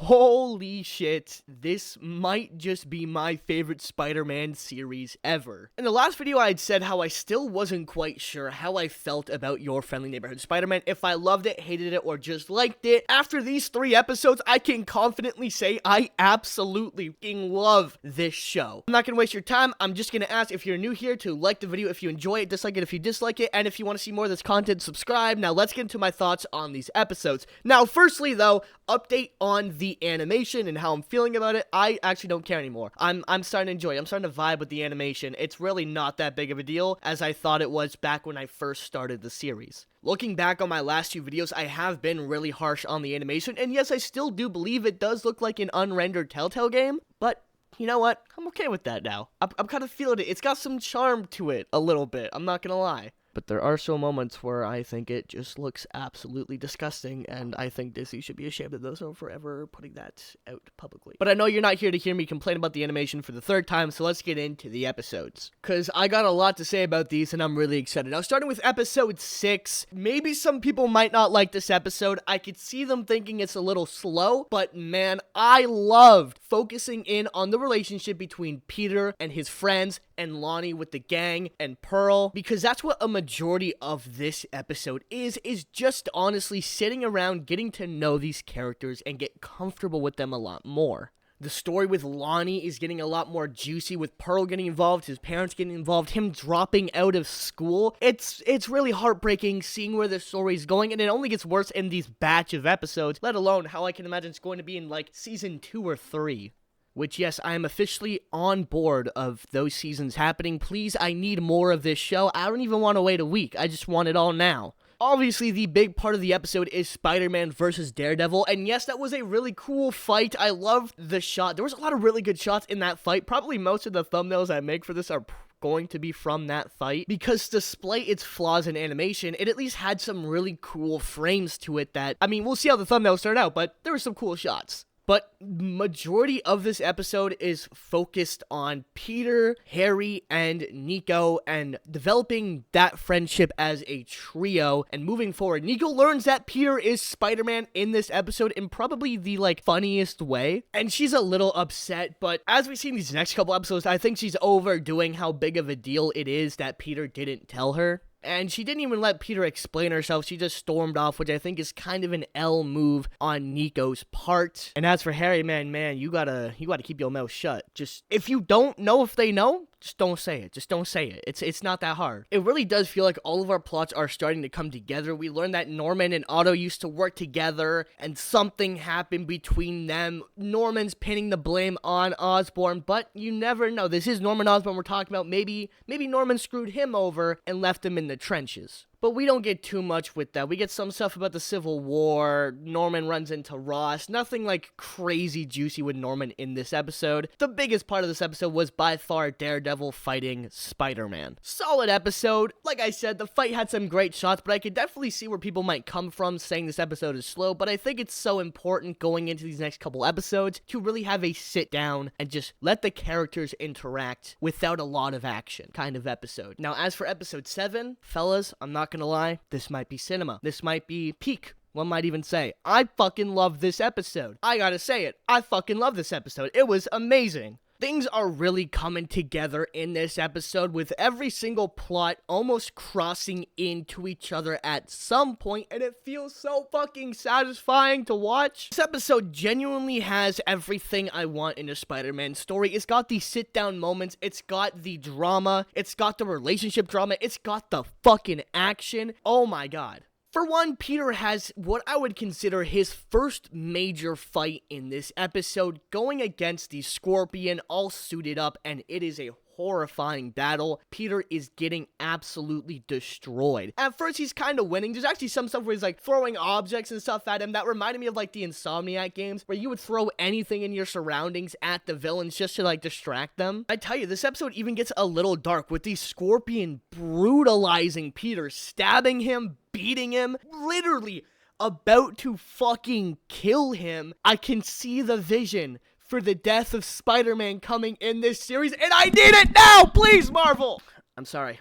Holy shit, this might just be my favorite Spider-Man series ever. In the last video, I had said how I still wasn't quite sure how I felt about Your Friendly Neighborhood Spider-Man, if I loved it, hated it, or just liked it. After these 3 episodes, I can confidently say I absolutely fucking love this show. I'm not gonna waste your time. I'm just gonna ask if you're new here to like the video if you enjoy it, dislike it if you dislike it, and if you want to see more of this content, subscribe. Now let's get into my thoughts on these episodes. Now, firstly though, update on the animation and how I'm feeling about it. I actually don't care anymore. I'm starting to enjoy it. I'm starting to vibe with the animation. It's really not that big of a deal as I thought it was back when I first started the series. Looking back on my last 2 videos, I have been really harsh on the animation, and yes, I still do believe it does look like an unrendered Telltale game, but you know what? I'm okay with that now. I'm kind of feeling it. It's got some charm to it a little bit. I'm not gonna lie. But there are still moments where I think it just looks absolutely disgusting, and I think Disney should be ashamed of themselves for ever putting that out publicly. But I know you're not here to hear me complain about the animation for the 3rd time, so let's get into the episodes. Because I got a lot to say about these, and I'm really excited. Now, starting with episode 6, maybe some people might not like this episode. I could see them thinking it's a little slow, but man, I loved focusing in on the relationship between Peter and his friends, and Lonnie with the gang, and Pearl, because that's what a majority of this episode is just honestly sitting around getting to know these characters and get comfortable with them a lot more. The story with Lonnie is getting a lot more juicy, with Pearl getting involved, his parents getting involved, him dropping out of school. It's really heartbreaking seeing where the story is going, and it only gets worse in these batch of episodes, let alone how I can imagine it's going to be in like season 2 or 3. Which, yes, I am officially on board of those seasons happening. Please, I need more of this show. I don't even want to wait a week. I just want it all now. Obviously, the big part of the episode is Spider-Man versus Daredevil, and yes, that was a really cool fight. I loved the shot. There was a lot of really good shots in that fight. Probably most of the thumbnails I make for this are going to be from that fight, because despite its flaws in animation, it at least had some really cool frames to it that, I mean, we'll see how the thumbnails turn out, but there were some cool shots. But majority of this episode is focused on Peter, Harry, and Nico, and developing that friendship as a trio and moving forward. Nico learns that Peter is Spider-Man in this episode in probably the funniest way, and she's a little upset, but as we see in these next couple episodes, I think she's overdoing how big of a deal it is that Peter didn't tell her. And she didn't even let Peter explain herself. She just stormed off, which I think is kind of an L move on Nico's part. And as for Harry, man, you gotta keep your mouth shut. Just, if you don't know if they know, just don't say it. Just don't say it. It's not that hard. It really does feel like all of our plots are starting to come together. We learned that Norman and Otto used to work together, and something happened between them. Norman's pinning the blame on Osborn, but you never know. This is Norman Osborn we're talking about. Maybe Norman screwed him over and left him in the trenches. But we don't get too much with that. We get some stuff about the Civil War. Norman runs into Ross. Nothing crazy juicy with Norman in this episode. The biggest part of this episode was by far Daredevil fighting Spider-Man. Solid episode. Like I said, the fight had some great shots, but I could definitely see where people might come from saying this episode is slow, but I think it's so important going into these next couple episodes to really have a sit down and just let the characters interact without a lot of action kind of episode. Now, as for episode 7, fellas, I'm not gonna lie, this might be cinema. This might be peak. One might even say, I fucking love this episode. I gotta say it. I fucking love this episode. It was amazing. Things are really coming together in this episode, with every single plot almost crossing into each other at some point, and it feels so fucking satisfying to watch. This episode genuinely has everything I want in a Spider-Man story. It's got the sit-down moments, it's got the drama, it's got the relationship drama, it's got the fucking action. Oh my god. For one, Peter has what I would consider his first major fight in this episode, going against the Scorpion all suited up, and it is a horrifying battle. Peter is getting absolutely destroyed. At first, he's kind of winning. There's actually some stuff where he's throwing objects and stuff at him. That reminded me of the Insomniac games, where you would throw anything in your surroundings at the villains just to distract them. I tell you, this episode even gets a little dark, with the Scorpion brutalizing Peter, stabbing him, beating him, literally about to fucking kill him. I can see the vision for the death of Spider-Man coming in this series, and I need it now! Please, Marvel! I'm sorry.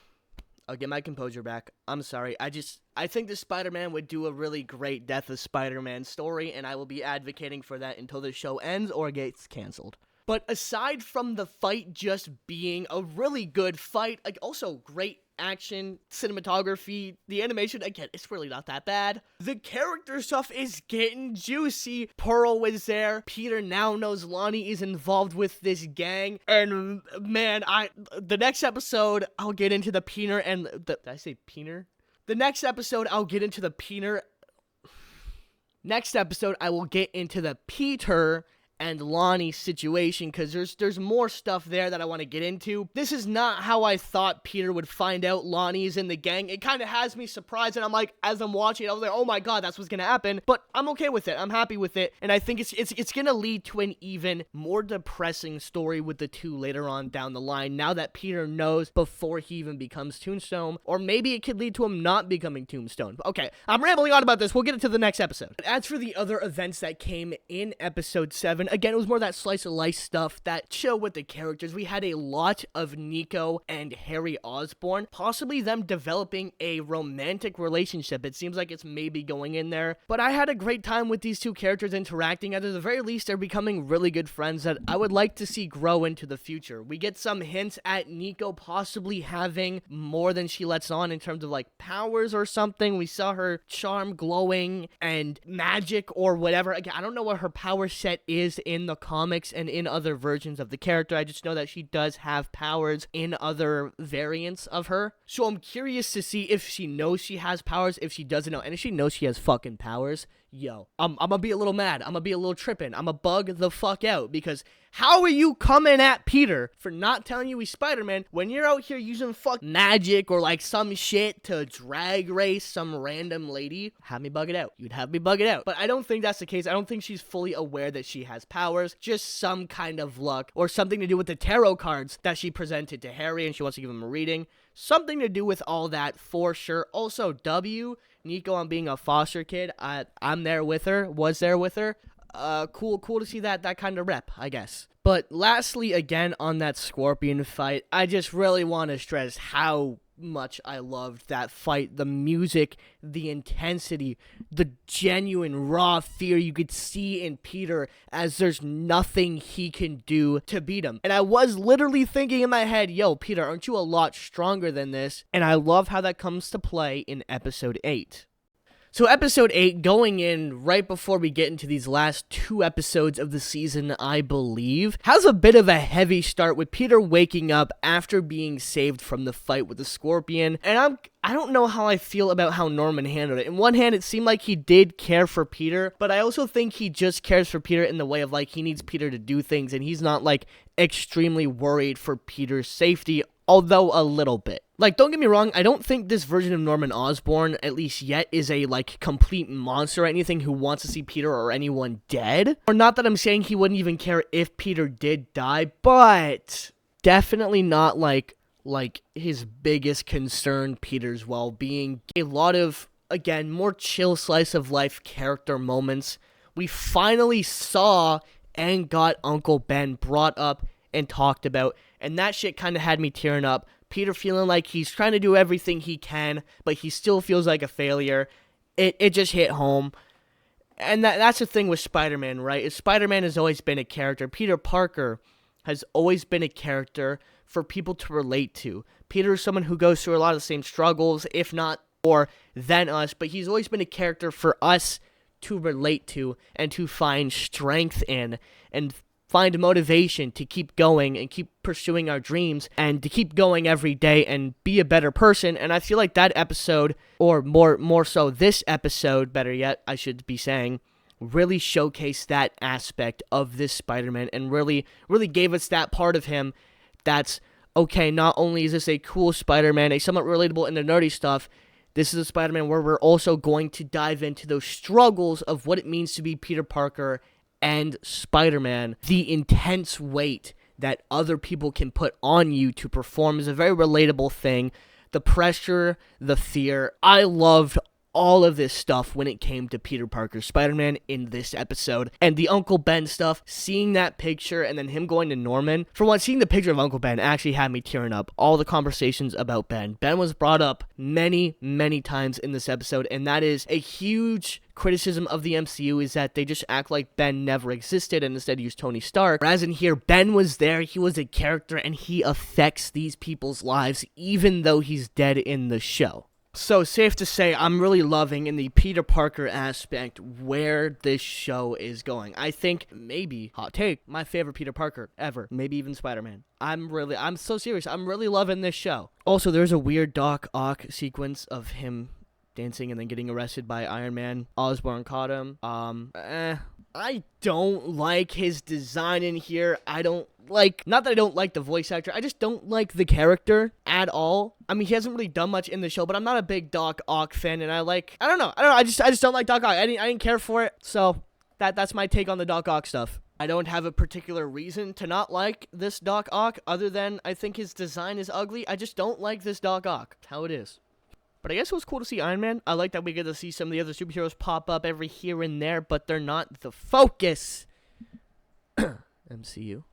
I'll get my composure back. I'm sorry. I think the Spider-Man would do a really great Death of Spider-Man story, and I will be advocating for that until the show ends or gets canceled. But aside from the fight just being a really good fight, like also great action, cinematography, the animation, again, it's really not that bad. The character stuff is getting juicy. Pearl was there. Peter now knows Lonnie is involved with this gang. And man, the next episode, I'll get into the Peter and did I say Peter? The next episode, I'll get into the Peter. Next episode, I will get into the Peter and Lonnie situation, because there's more stuff there that I want to get into. This is not how I thought Peter would find out Lonnie is in the gang. It kind of has me surprised, and I'm like, as I'm watching it, I was like, oh my god, that's what's gonna happen. But I'm okay with it. I'm happy with it, and I think it's gonna lead to an even more depressing story with the two later on down the line, now that Peter knows before he even becomes Tombstone, or maybe it could lead to him not becoming Tombstone. Okay, I'm rambling on about this. We'll get into the next episode. As for the other events that came in episode 7, again, it was more that slice of life stuff, that chill with the characters. We had a lot of Nico and Harry Osborn, possibly them developing a romantic relationship. It seems like it's maybe going in there, but I had a great time with these two characters interacting. At the very least, they're becoming really good friends that I would like to see grow into the future. We get some hints at Nico possibly having more than she lets on in terms of like powers or something. We saw her charm glowing and magic or whatever. Again, I don't know what her power set is in the comics and in other versions of the character. I just know that she does have powers in other variants of her. So I'm curious to see if she knows she has powers, if she doesn't know. And if she knows she has fucking powers, yo, I'm gonna be a little mad. I'm gonna be a little tripping. I'm gonna bug the fuck out, because how are you coming at Peter for not telling you he's Spider-Man when you're out here using fuck magic or like some shit to drag race some random lady? Have me bug it out. You'd have me bug it out. But I don't think that's the case. I don't think she's fully aware that she has powers. Just some kind of luck or something to do with the tarot cards that she presented to Harry and she wants to give him a reading. Something to do with all that for sure. Also, Nico on being a foster kid, I'm there with her, was there with her. Cool to see that kind of rep, I guess. But lastly, again, on that Scorpion fight, I just really want to stress how much I loved that fight. The music, the intensity, the genuine raw fear you could see in Peter as there's nothing he can do to beat him. And I was literally thinking in my head, yo, Peter, aren't you a lot stronger than this? And I love how that comes to play in episode 8. So episode 8, going in right before we get into these last 2 episodes of the season, I believe, has a bit of a heavy start with Peter waking up after being saved from the fight with the Scorpion. And I don't know how I feel about how Norman handled it. In one hand, it seemed like he did care for Peter, but I also think he just cares for Peter in the way of like he needs Peter to do things, and he's not like extremely worried for Peter's safety, although a little bit. Like, don't get me wrong, I don't think this version of Norman Osborn, at least yet, is a, like, complete monster or anything who wants to see Peter or anyone dead. Or not that I'm saying he wouldn't even care if Peter did die, but definitely not, like his biggest concern, Peter's well-being. A lot of, again, more chill slice-of-life character moments. We finally saw and got Uncle Ben brought up and talked about, and that shit kind of had me tearing up. Peter feeling like he's trying to do everything he can, but he still feels like a failure. It just hit home. And that's the thing with Spider-Man, right? Spider-Man has always been a character. Peter Parker has always been a character for people to relate to. Peter is someone who goes through a lot of the same struggles, if not more than us, but he's always been a character for us to relate to and to find strength in and find motivation to keep going and keep pursuing our dreams and to keep going every day and be a better person. And I feel like that episode, or more so this episode, better yet, I should be saying, really showcased that aspect of this Spider-Man and really gave us that part of him that's, okay, not only is this a cool Spider-Man, a somewhat relatable and the nerdy stuff, this is a Spider-Man where we're also going to dive into those struggles of what it means to be Peter Parker and Spider-Man. The intense weight that other people can put on you to perform is a very relatable thing. The pressure, the fear. I loved all of this stuff when it came to Peter Parker's Spider-Man in this episode. And the Uncle Ben stuff, seeing that picture and then him going to Norman. For one, seeing the picture of Uncle Ben actually had me tearing up. All the conversations about Ben. Ben was brought up many, many times in this episode, and that is a huge criticism of the MCU, is that they just act like Ben never existed and instead use Tony Stark. Whereas in here, Ben was there, he was a character, and he affects these people's lives even though he's dead in the show. So, safe to say, I'm really loving, in the Peter Parker aspect, where this show is going. I think, maybe, hot take, my favorite Peter Parker ever. Maybe even Spider-Man. I'm so serious. I'm really loving this show. Also, there's a weird Doc Ock sequence of him dancing and then getting arrested by Iron Man. Osborn caught him. I don't like his design in here. Not that I don't like the voice actor, I just don't like the character at all. I mean, he hasn't really done much in the show, but I'm not a big Doc Ock fan, and I don't know, I just don't like Doc Ock. I didn't care for it, so that's my take on the Doc Ock stuff. I don't have a particular reason to not like this Doc Ock, other than I think his design is ugly. I just don't like this Doc Ock. That's how it is. But I guess it was cool to see Iron Man. I like that we get to see some of the other superheroes pop up every here and there, but they're not the focus. MCU.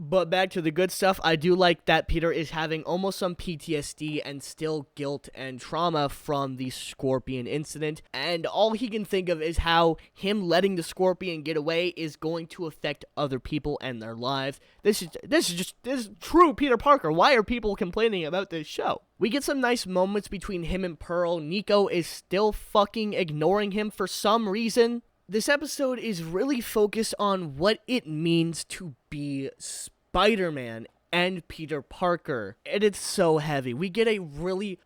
But back to the good stuff, I do like that Peter is having almost some PTSD and still guilt and trauma from the Scorpion incident. And all he can think of is how him letting the Scorpion get away is going to affect other people and their lives. This is true Peter Parker. Why are people complaining about this show? We get some nice moments between him and Pearl. Nico is still fucking ignoring him for some reason. This episode is really focused on what it means to be Spider-Man and Peter Parker, and it's so heavy. We get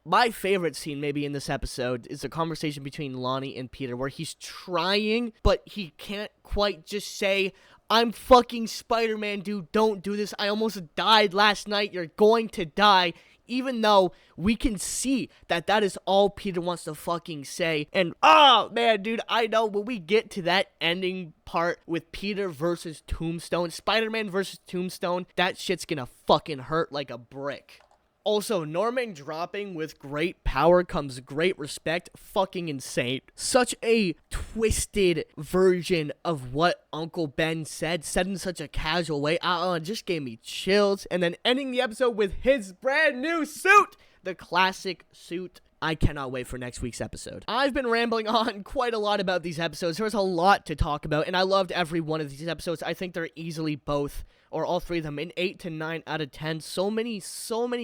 my favorite scene maybe in this episode is a conversation between Lonnie and Peter where he's trying, but he can't quite just say, I'm fucking Spider-Man, dude, don't do this, I almost died last night, you're going to die. Even though we can see that is all Peter wants to fucking say. And, oh, man, dude, I know when we get to that ending part with Peter versus Tombstone, Spider-Man versus Tombstone, that shit's gonna fucking hurt like a brick. Also, Norman dropping with great power comes great respect, fucking insane. Such a twisted version of what Uncle Ben said in such a casual way. It just gave me chills. And then ending the episode with his brand new suit, the classic suit. I cannot wait for next week's episode. I've been rambling on quite a lot about these episodes. There was a lot to talk about, and I loved every one of these episodes. I think they're easily both, or all three of them, an 8 to 9 out of 10. So many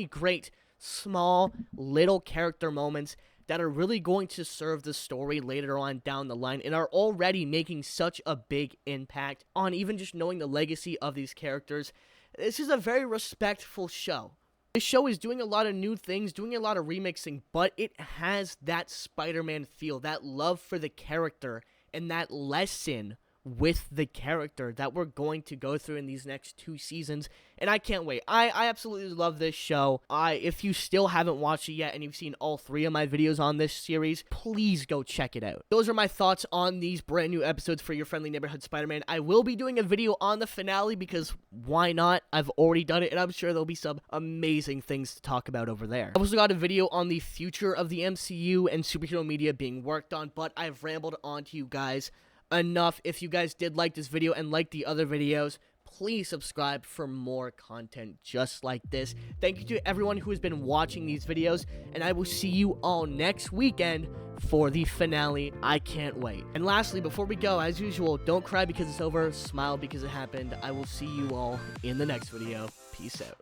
great, small, little character moments that are really going to serve the story later on down the line and are already making such a big impact on even just knowing the legacy of these characters. This is a very respectful show. This show is doing a lot of new things, doing a lot of remixing, but it has that Spider-Man feel, that love for the character, and that lesson with the character that we're going to go through in these next 2 seasons, and I can't wait. I absolutely love this show. If you still haven't watched it yet and you've seen all 3 of my videos on this series, please go check it out. Those are my thoughts on these brand new episodes for your friendly neighborhood Spider-Man. I will be doing a video on the finale because why not? I've already done it, and I'm sure there'll be some amazing things to talk about over there. I've also got a video on the future of the MCU and superhero media being worked on, but I've rambled on to you guys enough. If you guys did like this video and like the other videos, please subscribe for more content just like this. Thank you to everyone who has been watching these videos, and I will see you all next weekend for the finale. I can't wait. And lastly, before we go, as usual, don't cry because it's over, smile because it happened. I will see you all in the next video. Peace out.